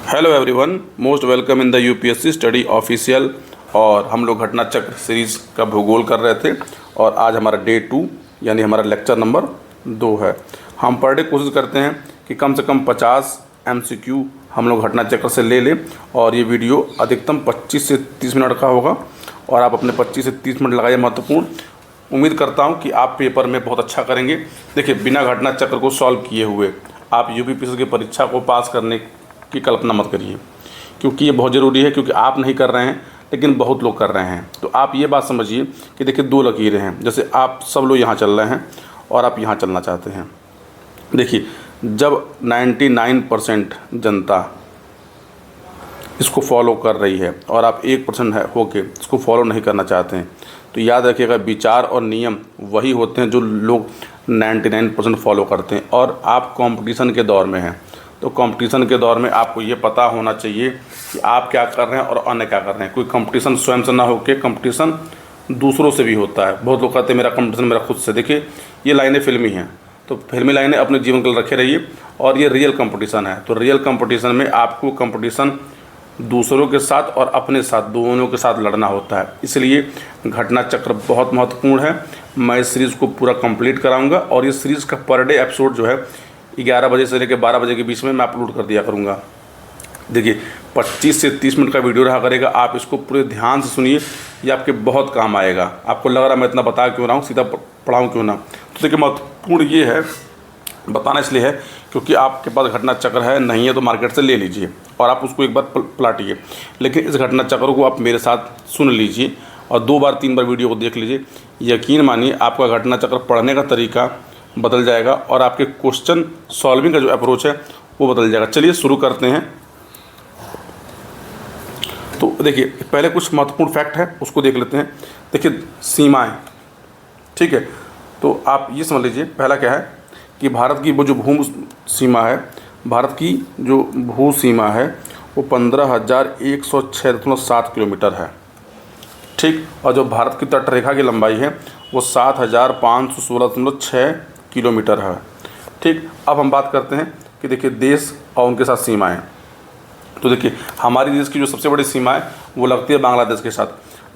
Hello everyone, most welcome in the UPSC study official. और हम लोग घटना चक्र सीरीज़ का भूगोल कर रहे थे और आज हमारा डे 2 यानी हमारा लेक्चर नंबर 2 है। हम पर डे कोशिश करते हैं कि कम से कम 50 MCQ हम लोग घटना चक्र से ले लें और ये वीडियो अधिकतम 25 से 30 मिनट का होगा और आप अपने 25 से 30 मिनट लगाइए। महत्वपूर्ण उम्मीद करता हूँ कि आप पेपर में बहुत अच्छा करेंगे। देखिए, बिना घटना चक्र को सॉल्व किए हुए आप यूपीएससी की परीक्षा को पास करने की कल्पना मत करिए, क्योंकि ये बहुत ज़रूरी है। क्योंकि आप नहीं कर रहे हैं लेकिन बहुत लोग कर रहे हैं। तो आप ये बात समझिए कि देखिए, दो लकीरें हैं। जैसे आप सब लोग यहाँ चल रहे हैं और आप यहाँ चलना चाहते हैं। देखिए, जब 99% जनता इसको फॉलो कर रही है और आप 1% है होके इसको फॉलो नहीं करना चाहते हैं, तो याद रखिएगा, विचार और नियम वही होते हैं जो लोग 99% फॉलो करते हैं। और आप कंपटीशन के दौर में हैं, तो कंपटीशन के दौर में आपको ये पता होना चाहिए कि आप क्या कर रहे हैं और अन्य क्या कर रहे हैं। कोई कंपटीशन स्वयं से ना होके कंपटीशन दूसरों से भी होता है। बहुत लोग कहते हैं मेरा कंपटीशन मेरा खुद से। देखिए, ये लाइनें फिल्मी हैं, तो फिल्मी लाइनें अपने जीवन के लिए रखे रहिए। और ये रियल कंपटीशन है, तो रियल कंपटीशन में आपको कंपटीशन दूसरों के साथ और अपने साथ, दोनों के साथ लड़ना होता है। इसलिए घटना चक्र बहुत महत्वपूर्ण है। मैं इस सीरीज़ को पूरा कंप्लीट कराऊंगा और इस सीरीज़ का पर डे एपिसोड जो है 11 बजे से लेकर 12 बजे के बीच में मैं अपलोड कर दिया करूँगा। देखिए, 25 से 30 मिनट का वीडियो रहा करेगा। आप इसको पूरे ध्यान से सुनिए, ये आपके बहुत काम आएगा। आपको लग रहा है मैं इतना बता क्यों रहा हूँ, सीधा पढ़ाऊँ क्यों ना। तो देखिए, महत्वपूर्ण ये है, बताना इसलिए है क्योंकि आपके पास घटना चक्र है, नहीं है तो मार्केट से ले लीजिए और आप उसको एक बार पलटिए। लेकिन इस घटना चक्र को आप मेरे साथ सुन लीजिए और 2 बार 3 बार वीडियो को देख लीजिए। यकीन मानिए, आपका घटना चक्र पढ़ने का तरीका बदल जाएगा और आपके क्वेश्चन सॉल्विंग का जो अप्रोच है वो बदल जाएगा। चलिए शुरू करते हैं। तो देखिए, पहले कुछ महत्वपूर्ण फैक्ट है उसको देख लेते हैं। देखिए, सीमाएं, ठीक है। तो आप ये समझ लीजिए, पहला क्या है कि भारत की वो जो भू सीमा है, भारत की जो भू सीमा है वो 15,106.7 किलोमीटर है, ठीक। और जो भारत की तट रेखा की लंबाई है वो 7,516.6 किलोमीटर है, ठीक। अब हम बात करते हैं कि देखिए, देश और उनके साथ सीमाएं। तो देखिए, हमारी देश की जो सबसे बड़ी सीमा है वो लगती है बांग्लादेश के साथ।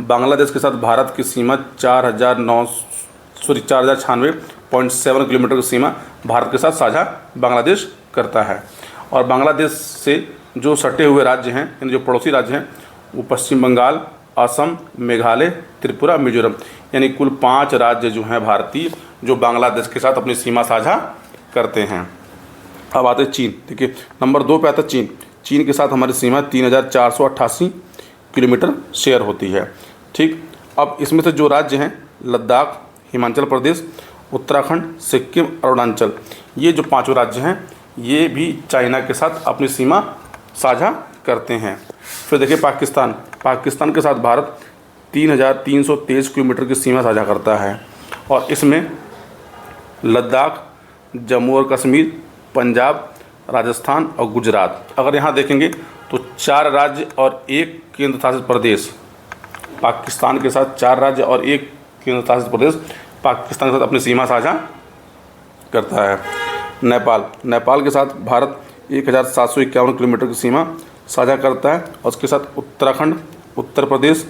बांग्लादेश के साथ भारत की सीमा 4,096.7 किलोमीटर की सीमा भारत के साथ साझा बांग्लादेश करता है। और बांग्लादेश से जो सटे हुए राज्य हैं, यानी जो पड़ोसी राज्य हैं, वो पश्चिम बंगाल, असम, मेघालय, त्रिपुरा, मिजोरम, यानी कुल 5 राज्य जो हैं भारतीय, जो बांग्लादेश के साथ अपनी सीमा साझा करते हैं। अब आते हैं चीन। देखिए, नंबर 2 पे आता है चीन। चीन के साथ हमारी सीमा 3,488 किलोमीटर शेयर होती है, ठीक। अब इसमें से जो राज्य हैं, लद्दाख, हिमाचल प्रदेश, उत्तराखंड, सिक्किम, अरुणाचल, ये जो 5 राज्य हैं ये भी चाइना के साथ अपनी सीमा साझा करते हैं। फिर देखिए, पाकिस्तान। पाकिस्तान के साथ भारत 3,323 किलोमीटर की सीमा साझा करता है और इसमें लद्दाख, जम्मू और कश्मीर, पंजाब, राजस्थान और गुजरात। अगर यहाँ देखेंगे तो 4 राज्य और 1 केंद्र शासित प्रदेश। पाकिस्तान के साथ 4 राज्य और 1 केंद्र शासित प्रदेश पाकिस्तान के साथ अपनी सीमा साझा करता है। नेपाल। नेपाल के साथ भारत 1,751 किलोमीटर की सीमा साझा करता है और उसके साथ उत्तराखंड, उत्तर प्रदेश,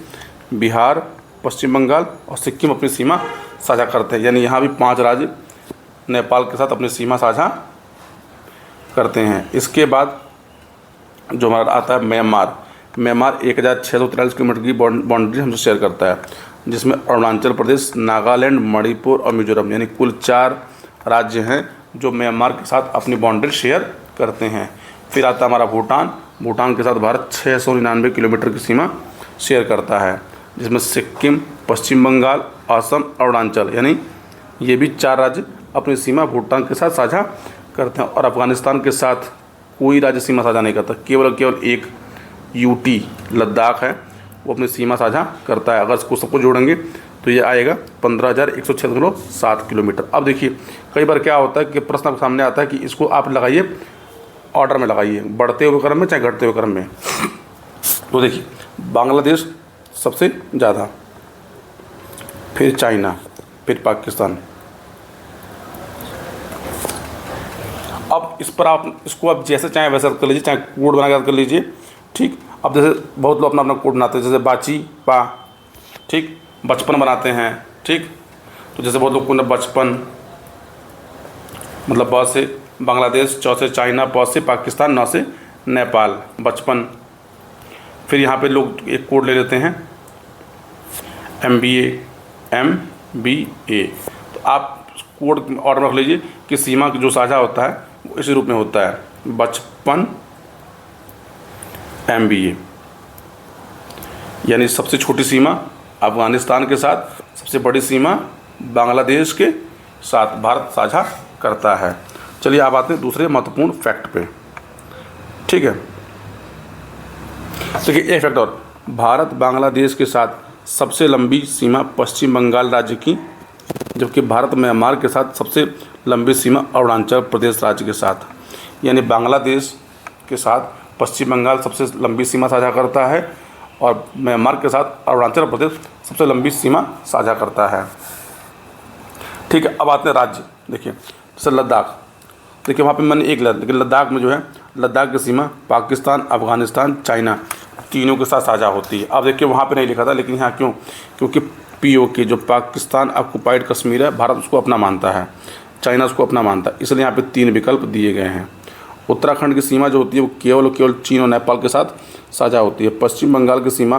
बिहार, पश्चिम बंगाल और सिक्किम अपनी सीमा साझा करते हैं। यानी यहाँ भी 5 राज्य नेपाल के साथ अपनी सीमा साझा करते हैं। इसके बाद जो हमारा आता है म्यांमार। म्यांमार 1,643 किलोमीटर की बाउंड्री हमसे शेयर करता है, जिसमें अरुणाचल प्रदेश, नागालैंड, मणिपुर और मिजोरम, यानी कुल 4 राज्य हैं जो म्यांमार के साथ अपनी बाउंड्री शेयर करते हैं। फिर आता है हमारा भूटान। भूटान के साथ भारत 699 किलोमीटर की सीमा शेयर करता है, जिसमें सिक्किम, पश्चिम बंगाल, असम, अरुणाचल, यानी ये भी 4 राज्य अपनी सीमा भूटान के साथ साझा करते हैं। और अफ़गानिस्तान के साथ कोई राज्य सीमा साझा नहीं करता, केवल एक यूटी लद्दाख है वो अपनी सीमा साझा करता है। अगर इसको सबको जोड़ेंगे तो ये आएगा 15,106.7 किलोमीटर। अब देखिए, कई बार क्या होता है कि प्रश्न आपके सामने आता है कि इसको आप लगाइए ऑर्डर में, लगाइए बढ़ते हुए क्रम में चाहे घटते हुए क्रम में। तो देखिए, बांग्लादेश सबसे ज़्यादा, फिर चाइना, फिर पाकिस्तान। अब अब इस पर आप इसको अब जैसे चाहे वैसा कर लीजिए, चाहे कोड बना कर लीजिए। ठीक, अब जैसे बहुत लोग अपना अपना कोड बनाते हैं, जैसे बाची पा, ठीक, बचपन बनाते हैं। ठीक, तो जैसे बहुत लोग को बचपन मतलब ब से बांग्लादेश, च से चाइना, प से पाकिस्तान, न से नेपाल, बचपन। फिर यहाँ पे लोग एक कोड ले लेते हैं MBA। तो आप कोड ऑर्डर में रख लीजिए कि सीमा जो साझा होता है वो इसी रूप में होता है, बचपन MBA। यानी सबसे छोटी सीमा अफ़गानिस्तान के साथ, सबसे बड़ी सीमा बांग्लादेश के साथ भारत साझा करता है। चलिए अब आते हैं दूसरे महत्वपूर्ण फैक्ट पे। ठीक है, देखिए एक फैक्ट और, भारत बांग्लादेश के साथ सबसे लंबी सीमा पश्चिम बंगाल राज्य की, जबकि भारत म्यांमार के साथ सबसे लंबी सीमा अरुणाचल प्रदेश राज्य के साथ। यानी बांग्लादेश के साथ पश्चिम बंगाल सबसे लंबी सीमा साझा करता है और म्यांमार के साथ अरुणाचल प्रदेश सबसे लंबी सीमा साझा करता है। ठीक है, अब आते हैं राज्य। देखिए जैसे लद्दाख, देखिए वहाँ पे मैंने एक लिया, लेकिन लद्दाख में जो है लद्दाख की सीमा पाकिस्तान, अफ़गानिस्तान, चाइना तीनों के साथ साझा होती है। अब देखिए वहाँ पे नहीं लिखा था, लेकिन यहाँ क्यों, क्योंकि POK जो पाकिस्तान ऑक्युपाइड कश्मीर है, भारत उसको अपना मानता है, चाइना उसको अपना मानता है, इसलिए यहाँ पे 3 विकल्प दिए गए हैं। उत्तराखंड की सीमा जो होती है वो केवल चीन और नेपाल के साथ साझा होती है। पश्चिम बंगाल की सीमा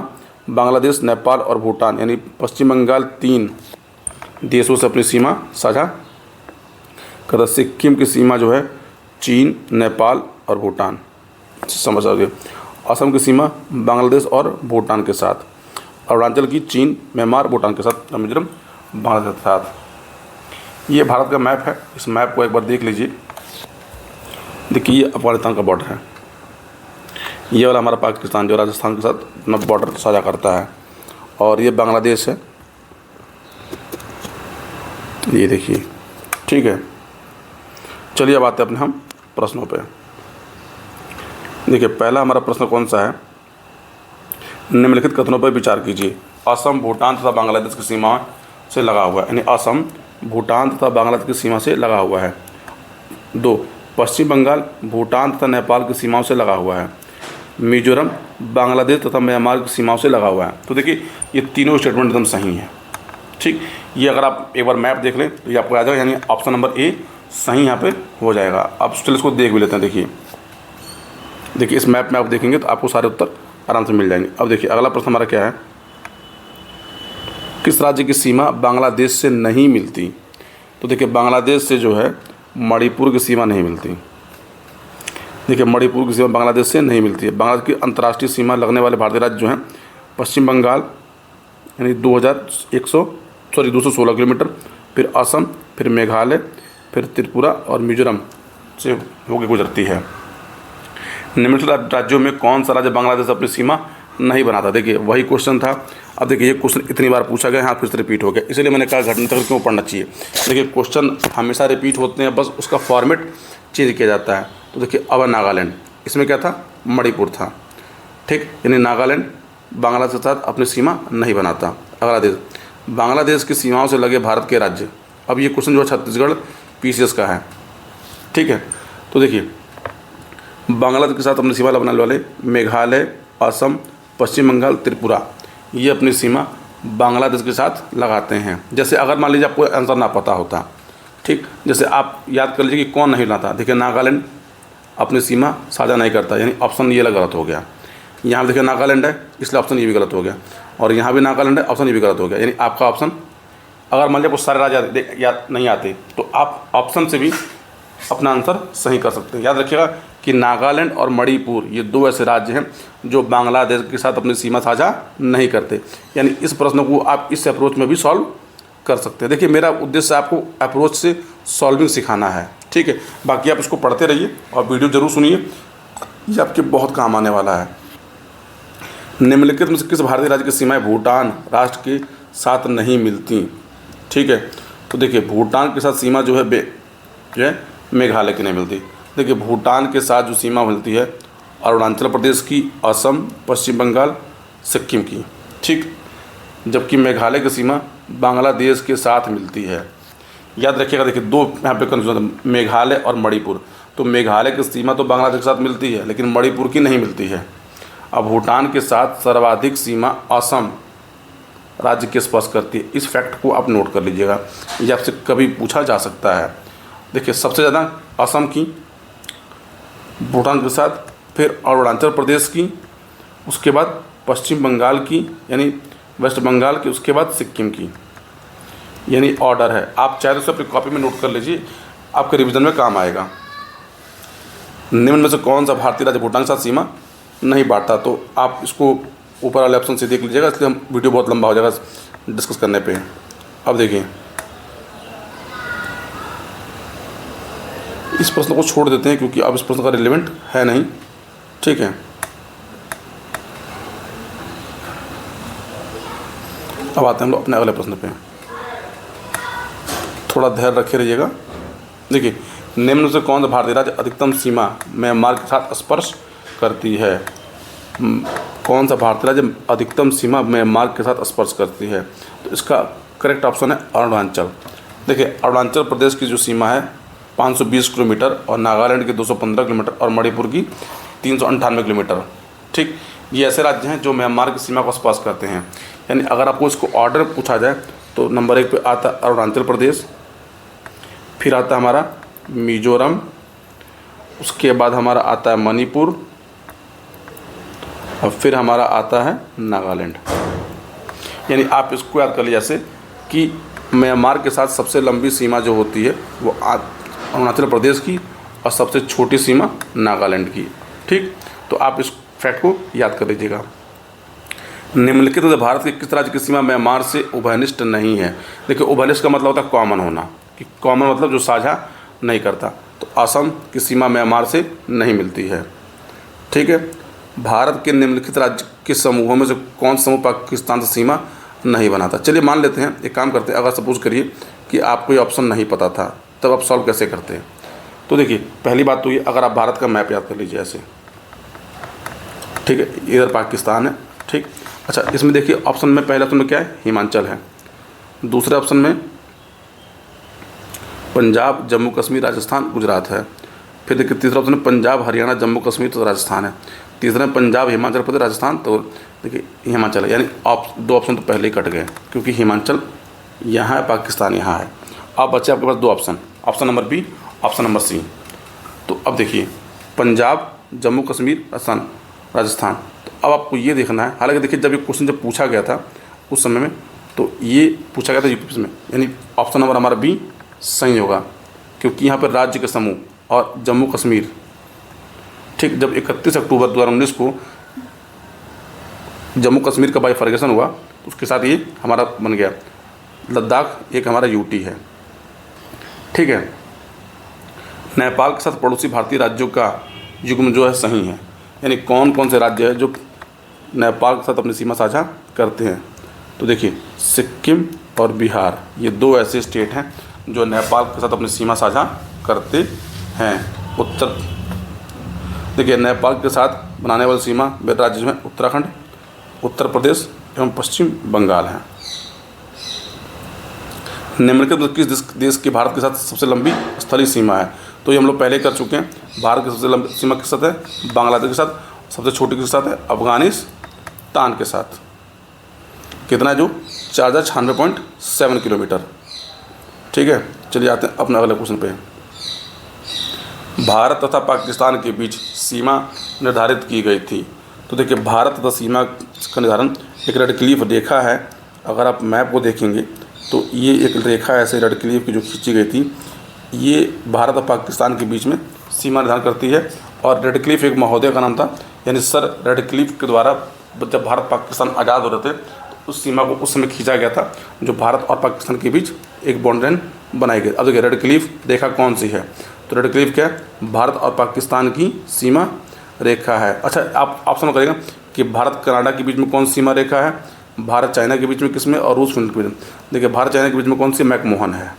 बांग्लादेश, नेपाल और भूटान, यानी पश्चिम बंगाल 3 देशों से अपनी सीमा साझा करता है। सिक्किम की सीमा जो है चीन, नेपाल और भूटान, समझ सकते। असम की सीमा बांग्लादेश और भूटान के साथ। अरुणाचल की चीन, म्यांमार, भूटान के साथ, मिजोरम बांग्लादेश के साथ। ये भारत का मैप है, इस मैप को एक बार देख लीजिए। देखिए ये अफगानिस्तान का बॉर्डर है, ये वाला हमारा पाकिस्तान जो राजस्थान के साथ अपना बॉर्डर साझा करता है, और ये बांग्लादेश है, ये देखिए। ठीक है, चलिए अब आते हैं अपने हम प्रश्नों पे। देखिए पहला हमारा प्रश्न कौन सा है, निम्नलिखित कथनों पर विचार कीजिए। असम भूटान तथा बांग्लादेश की सीमा से लगा हुआ है, यानी असम भूटान तथा बांग्लादेश की सीमा से लगा हुआ है। 2, पश्चिम बंगाल भूटान तथा नेपाल की सीमाओं से लगा हुआ है। मिजोरम बांग्लादेश तथा म्यांमार की सीमाओं से लगा हुआ है। तो देखिए ये तीनों स्टेटमेंट एकदम सही है। ठीक, ये अगर आप एक बार मैप देख लें तो ये आपको आ जाएगा, यानी ऑप्शन नंबर ए सही यहाँ पे हो जाएगा। अब चलिए इसको देख भी लेते हैं। देखिए इस मैप में आप देखेंगे तो आपको सारे उत्तर आराम से मिल जाएंगे। अब देखिए अगला प्रश्न हमारा क्या है, किस राज्य की सीमा बांग्लादेश से नहीं मिलती। तो देखिए बांग्लादेश से जो है मणिपुर की सीमा नहीं मिलती। देखिए मणिपुर की सीमा बांग्लादेश से नहीं मिलती है। बांग्लादेश की अंतर्राष्ट्रीय सीमा लगने वाले भारतीय राज्य जो हैं पश्चिम बंगाल यानी 216 किलोमीटर, फिर असम, फिर मेघालय, फिर त्रिपुरा और मिजोरम से होकर गुजरती है। निम्नलिखित राज्यों में कौन सा राज्य बांग्लादेश अपनी सीमा नहीं बनाता। देखिए वही क्वेश्चन था। अब देखिए ये क्वेश्चन इतनी बार पूछा गया, यहाँ फिर से रिपीट हो गया, इसलिए मैंने कहा घटना चक्र क्यों पढ़ना चाहिए। देखिए क्वेश्चन हमेशा रिपीट होते हैं, बस उसका फॉर्मेट चेंज किया जाता है। तो देखिए अब नागालैंड, इसमें क्या था, मणिपुर था। ठीक, यानी नागालैंड बांग्लादेश के साथ अपनी सीमा नहीं बनाता। अगला देश, बांग्लादेश की सीमाओं से लगे भारत के राज्य। अब ये क्वेश्चन जो है छत्तीसगढ़ PCS का है। ठीक है, तो देखिए बांग्लादेश के साथ अपनी सीमा बनाने वाले मेघालय, असम, पश्चिम बंगाल, त्रिपुरा, ये अपनी सीमा बांग्लादेश के साथ लगाते हैं। जैसे अगर मान लीजिए आपको आंसर ना पता होता, ठीक, जैसे आप याद कर लीजिए कि कौन नहीं लाता। देखिए नागालैंड अपनी सीमा साझा नहीं करता, यानी ऑप्शन ये गलत हो गया। यहाँ देखिए नागालैंड है, इसलिए ऑप्शन ये भी गलत हो गया, और यहाँ भी नागालैंड है, ऑप्शन ये भी गलत हो गया। यानी आपका ऑप्शन, अगर मान लीजिए आपको सारे राज्य याद नहीं आते तो आप ऑप्शन से भी अपना आंसर सही कर सकते हैं। याद रखिएगा कि नागालैंड और मणिपुर ये 2 ऐसे राज्य हैं जो बांग्लादेश के साथ अपनी सीमा साझा नहीं करते। यानी इस प्रश्न को आप इस अप्रोच में भी सॉल्व कर सकते हैं। देखिए मेरा उद्देश्य आपको अप्रोच से सॉल्विंग सिखाना है। ठीक है, बाकी आप इसको पढ़ते रहिए और वीडियो ज़रूर सुनिए, ये आपके बहुत काम आने वाला है। निम्नलिखित में से किस भारतीय राज्य की सीमाएँ भूटान राष्ट्र के साथ नहीं मिलती। ठीक है, तो देखिए भूटान के साथ सीमा जो है मेघालय की नहीं मिलती। देखिए भूटान के साथ जो सीमा मिलती है अरुणाचल प्रदेश की, असम, पश्चिम बंगाल, सिक्किम की। ठीक, जबकि मेघालय की सीमा बांग्लादेश के साथ मिलती है। याद रखिएगा, देखिए 2 यहाँ पे कंफ्यूजन, मेघालय और मणिपुर। तो मेघालय की सीमा तो बांग्लादेश के साथ मिलती है, लेकिन मणिपुर की नहीं मिलती है। अब भूटान के साथ सर्वाधिक सीमा असम राज्य के स्पर्श करती है। इस फैक्ट को आप नोट कर लीजिएगा, ये आपसे कभी पूछा जा सकता है। देखिए, सबसे ज़्यादा असम की, भूटान के साथ, फिर अरुणाचल प्रदेश की, उसके बाद पश्चिम बंगाल की यानी वेस्ट बंगाल की, उसके बाद सिक्किम की, यानी ऑर्डर है। आप चाहे तो इसे अपनी कॉपी में नोट कर लीजिए, आपके रिवीजन में काम आएगा। निम्न में से कौन सा भारतीय राज्य भूटान के साथ सीमा नहीं बांटता? तो आप इसको ऊपर वाले ऑप्शन से देख लीजिएगा, इसलिए हम वीडियो बहुत लंबा हो जाएगा डिस्कस करने पे। अब देखिए, इस प्रश्न को छोड़ देते हैं क्योंकि अब इस प्रश्न का रिलेवेंट है नहीं, ठीक है। अब आते हैं हम लोग अपने अगले प्रश्न पे, थोड़ा धैर्य रखे रहिएगा। देखिए, निम्न में से कौन सा भारतीय राज्य अधिकतम सीमा म्यांमार के साथ स्पर्श करती है? कौन सा भारतीय राज्य अधिकतम सीमा म्यांमार के साथ स्पर्श करती है? तो इसका करेक्ट ऑप्शन है अरुणाचल। देखिए, अरुणाचल प्रदेश की जो सीमा है 520 किलोमीटर और नागालैंड की 215 किलोमीटर और मणिपुर की 398 किलोमीटर। ठीक, ये ऐसे राज्य हैं जो म्यांमार की सीमा को स्पर्श करते हैं। यानी अगर आपको इसको ऑर्डर पूछा जाए तो नंबर 1 पे आता है अरुणाचल प्रदेश, फिर आता है हमारा मिजोरम, उसके बाद हमारा आता है मणिपुर और फिर हमारा आता है नागालैंड। यानी आप इसको याद कर लीजिए जैसे कि म्यांमार के साथ सबसे लंबी सीमा जो होती है वो अरुणाचल प्रदेश की और सबसे छोटी सीमा नागालैंड की। ठीक, तो आप इस फैक्ट को याद कर लीजिएगा। निम्नलिखित में भारत के किस राज्य की सीमा म्यांमार से उभयनिष्ठ नहीं है? देखिए, उभयनिष्ठ का मतलब होता है कॉमन होना, कि कॉमन मतलब जो साझा नहीं करता। तो असम की सीमा म्यांमार से नहीं मिलती है। ठीक है, भारत के निम्नलिखित राज्य के समूहों में से कौन समूह पाकिस्तान से सीमा नहीं बनाता? चलिए मान लेते हैं, एक काम करते हैं, अगर सपोज करिए कि आपको ये ऑप्शन नहीं पता था, तब आप सॉल्व कैसे करते हैं? तो देखिए, पहली बात तो ये, अगर आप भारत का मैप याद कर लीजिए ऐसे, ठीक है, इधर पाकिस्तान है। ठीक, अच्छा, इसमें देखिए ऑप्शन में पहले ऑप्शन में क्या है? हिमाचल है। दूसरे ऑप्शन में पंजाब, जम्मू कश्मीर, राजस्थान, गुजरात है। फिर देखिए तीसरा ऑप्शन में पंजाब, हरियाणा, जम्मू कश्मीर तो राजस्थान है। तीसरा में पंजाब, हिमाचल प्रदेश, राजस्थान, तो देखिए हिमाचल है। यानी दो ऑप्शन तो पहले ही कट गए क्योंकि हिमाचल यहाँ है, पाकिस्तान यहाँ है। अब बचे आपके पास दो option, option number B, option number C. तो अब देखिए, पंजाब, जम्मू कश्मीर, राजस्थान। तो अब आपको ये देखना है, हालांकि देखिए जब ये क्वेश्चन जब पूछा गया था उस समय में, तो ये पूछा गया था यूपी में, यानी ऑप्शन नंबर हमारा बी सही होगा, क्योंकि यहाँ पर राज्य के समूह और जम्मू कश्मीर। ठीक, जब 31 अक्टूबर 2019 को जम्मू कश्मीर का बाइफर्केशन हुआ, तो उसके साथ ये हमारा बन गया लद्दाख, एक हमारा यूटी है। ठीक है, नेपाल के साथ पड़ोसी भारतीय राज्यों का युग्म जो है सही है, यानी कौन कौन से राज्य है जो नेपाल के साथ अपनी सीमा साझा करते हैं? तो देखिए, सिक्किम और बिहार, ये दो ऐसे स्टेट हैं जो नेपाल के साथ अपनी सीमा साझा करते हैं। देखिए, नेपाल के साथ बनाने वाली सीमा वे राज्य में उत्तराखंड, उत्तर प्रदेश एवं पश्चिम बंगाल हैं। निम्नलिखित में किस देश की भारत के साथ सबसे लंबी स्थलीय सीमा है? तो ये हम लोग पहले कर चुके हैं। भारत की सबसे लंबी सीमा किस साथ है? बांग्लादेश के साथ। सबसे छोटी किस साथ है? अफगानिस्तान के साथ। कितना है? जो 4096.7 किलोमीटर। ठीक है, चलिए आते हैं अपने अगले क्वेश्चन पे। भारत तथा पाकिस्तान के बीच सीमा निर्धारित की गई थी। तो देखिए, भारत तथा सीमा का निर्धारण एक रेड क्लिफ रेखा है। अगर आप मैप को देखेंगे तो ये एक रेखा ऐसे रेड क्लिफ की जो खींची गई थी, ये भारत और पाकिस्तान के बीच में सीमा निर्धारण करती है। और रेड क्लिफ एक महोदय का नाम था, यानी सर रेड क्लिफ के द्वारा जब भारत पाकिस्तान आज़ाद हो रहे थे तो उस सीमा को उस समय खींचा गया था, जो भारत और पाकिस्तान के बीच एक बाउंड्री बनाई गई। अब देखिए, रेड क्लिफ रेखा कौन सी है? तो रेड क्लिफ क्या है? भारत और पाकिस्तान की सीमा रेखा है। अच्छा, आप ऑप्शन करेगा कि भारत कनाडा के बीच में कौन सी सीमा रेखा है, भारत चाइना के बीच में किसमें, और रूस फिनलैंड के बीच में। देखिए, भारत चाइना के बीच में कौन सी? मैकमोहन है।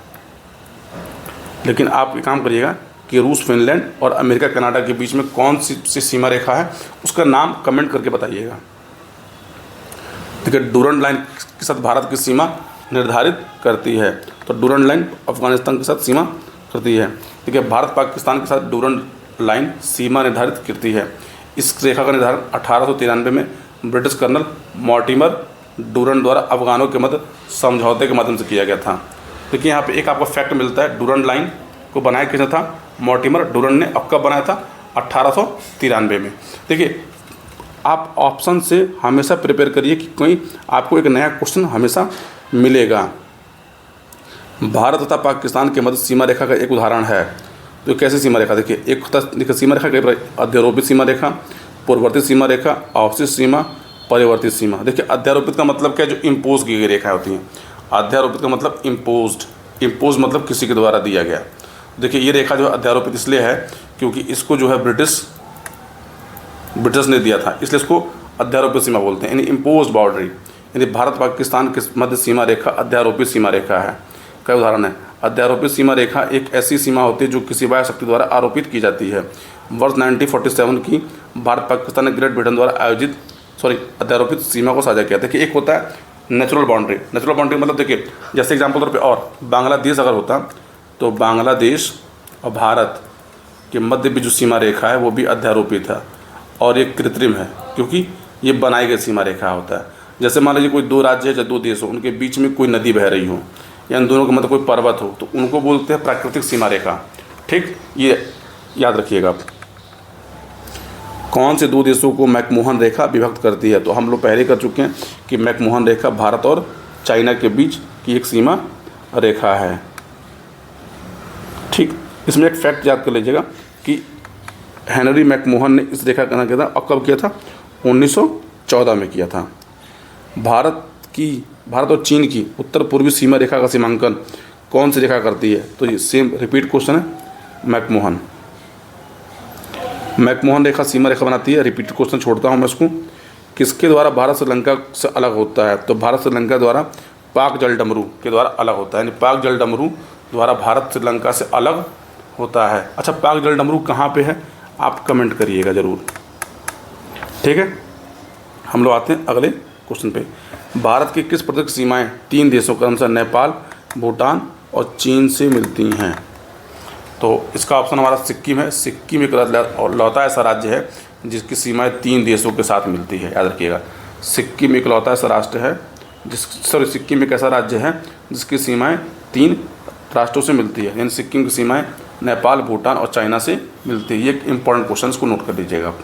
लेकिन आप एक काम करिएगा कि रूस फिनलैंड और अमेरिका कनाडा के बीच में कौन सी सीमा रेखा है, उसका नाम कमेंट करके बताइएगा। देखिए, डूरंड लाइन के साथ भारत की सीमा निर्धारित करती है। तो डूरंड लाइन अफगानिस्तान के साथ सीमा करती है। देखिए, भारत पाकिस्तान के साथ डूरंड लाइन सीमा निर्धारित करती है। इस रेखा का निर्धारण 1893 में ब्रिटिश कर्नल मॉर्टिमर डूरंड द्वारा अफगानों के मध्य समझौते के माध्यम से किया गया था। देखिए, यहाँ पे एक आपको फैक्ट मिलता है, डूरंड लाइन को बनाया किसने था? मॉर्टिमर डूरंड ने। अब कब बनाया था? 1893 में। देखिए, आप ऑप्शन से हमेशा प्रिपेयर करिए कि कोई आपको एक नया क्वेश्चन हमेशा मिलेगा। भारत तथा पाकिस्तान के मध्य सीमा रेखा का एक उदाहरण है। तो कैसी सीमा रेखा? देखिए, एक होता है सीमा रेखा कई प्रकार, अध्यारोपित सीमा रेखा, पूर्ववर्ती सीमा रेखा, अवशिष्ट सीमा, परिवर्तित सीमा। देखिए, अध्यारोपित का मतलब क्या है? जो इम्पोज की गई रेखा होती है। अध्यारोपित का मतलब इम्पोज मतलब किसी के द्वारा दिया गया। देखिए, ये रेखा जो है अध्यारोपित इसलिए है क्योंकि इसको जो है ब्रिटिश ने दिया था, इसलिए इसको अध्यारोपित सीमा बोलते हैं, यानी इम्पोज बाउंड्री। यानी भारत पाकिस्तान के मध्य सीमा रेखा अध्यारोपित सीमा रेखा है। कई उदाहरण है। अध्यारोपित सीमा रेखा एक ऐसी सीमा होती है जो किसी बाह्य शक्ति द्वारा आरोपित की जाती है। वर्ष 1947 की भारत पाकिस्तान ने ग्रेट ब्रिटेन द्वारा आयोजित अध्यारोपित सीमा को साझा किया था। कि एक होता है नेचुरल बाउंड्री मतलब देखिए, जैसे एग्जाम्पल तौर पे, और बांग्लादेश अगर होता तो बांग्लादेश और भारत के मध्य भी जो सीमा रेखा है वो भी अध्यारोपित है और ये कृत्रिम है, क्योंकि ये बनाई गई सीमा रेखा होता है। जैसे मान लीजिए कोई दो राज्य है या दो देश हो, उनके बीच में कोई नदी बह रही हो या इन दोनों के मध्य कोई पर्वत हो, तो उनको बोलते हैं प्राकृतिक सीमा रेखा। ठीक, ये याद रखिएगा आप। कौन से दो देशों को मैकमोहन रेखा विभक्त करती है? तो हम लोग पहले कर चुके हैं कि मैकमोहन रेखा भारत और चाइना के बीच की एक सीमा रेखा है। ठीक, इसमें एक फैक्ट याद कर लीजिएगा कि हेनरी मैकमोहन ने इस रेखा का नाम किया था, और कब किया था? 1914 में किया था। भारत और चीन की उत्तर पूर्वी सीमा रेखा का सीमांकन कौन सी रेखा करती है? तो ये सेम रिपीट क्वेश्चन है। मैकमोहन रेखा सीमा रेखा बनाती है। रिपीट क्वेश्चन छोड़ता हूँ मैं इसको। किसके द्वारा भारत श्रीलंका से अलग होता है? तो भारत श्रीलंका द्वारा पाक जलडमरू के द्वारा अलग होता है, यानी पाक जलडमरू द्वारा भारत श्रीलंका से अलग होता है। अच्छा, पाक जलडमरू कहाँ पे है? आप कमेंट करिएगा ज़रूर। ठीक है, हम लोग आते हैं अगले क्वेश्चन पे। भारत की किस प्रदेश की सीमाएं तीन देशों क्रमशः नेपाल, भूटान और चीन से मिलती हैं? तो इसका ऑप्शन हमारा सिक्किम है। सिक्किम एक लौता ऐसा राज्य है जिसकी सीमाएं तीन देशों के साथ मिलती है, याद रखिएगा। सिक्किम एक लौता ऐसा राष्ट्र है सिक्किम एक ऐसा राज्य है जिसकी सीमाएं तीन राष्ट्रों से मिलती है, यानी सिक्किम की सीमाएं नेपाल, भूटान और चाइना से मिलती है। ये एक इंपॉर्टेंट क्वेश्चन, इसको नोट कर लीजिएगा आप।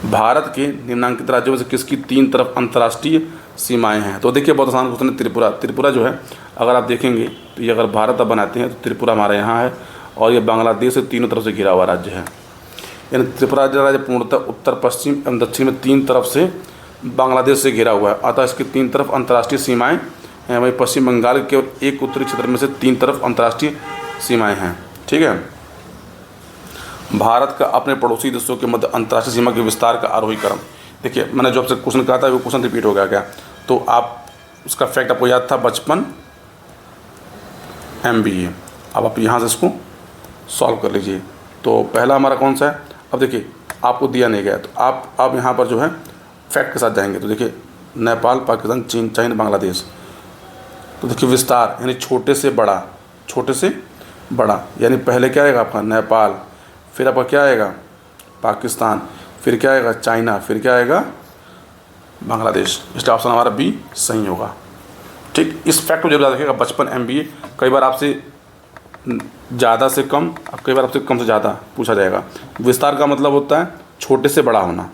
भारत के निम्नांकित राज्यों में से किसकी तीन तरफ अंतर्राष्ट्रीय सीमाएं हैं? तो देखिए, बहुत आसान क्वेश्चन है। त्रिपुरा जो है, अगर आप देखेंगे तो ये अगर भारत अब बनाते हैं तो त्रिपुरा हमारे यहाँ है, और ये बांग्लादेश से तीनों तरफ से घिरा हुआ राज्य है। यानी त्रिपुरा राज्य पूर्णतः उत्तर, पश्चिम एवं दक्षिण में तीन तरफ से बांग्लादेश से घिरा हुआ है। अतः इसकी तीन तरफ अंतर्राष्ट्रीय सीमाएँ हैं। वहीं पश्चिम बंगाल के केवल एक उत्तरी क्षेत्र में से तीन तरफ अंतर्राष्ट्रीय सीमाएँ हैं। ठीक है, भारत का अपने पड़ोसी देशों के मध्य अंतर्राष्ट्रीय सीमा के विस्तार का आरोही क्रम। देखिए, मैंने जो आपसे क्वेश्चन कहा था वो क्वेश्चन रिपीट हो गया क्या? तो आप उसका फैक्ट आपको याद था, 55 MBA। अब आप यहाँ से इसको सॉल्व कर लीजिए। तो पहला हमारा कौन सा है? अब देखिए, आपको दिया नहीं गया, तो आप यहाँ पर जो है फैक्ट के साथ जाएंगे। तो देखिए, नेपाल, पाकिस्तान, चीन, चाइना, बांग्लादेश। तो देखिए, विस्तार यानी छोटे से बड़ा, यानी पहले क्या आएगा आपका? नेपाल, फिर आपका क्या आएगा? पाकिस्तान, फिर क्या आएगा? चाइना, फिर क्या आएगा? बांग्लादेश। इसलिए ऑप्शन हमारा बी सही होगा। ठीक, इस फैक्ट को जरूर याद रखिएगा। 55 MBA कई बार आपसे ज़्यादा से कम, कई बार आपसे कम से ज़्यादा पूछा जाएगा। विस्तार का मतलब होता है छोटे से बड़ा होना।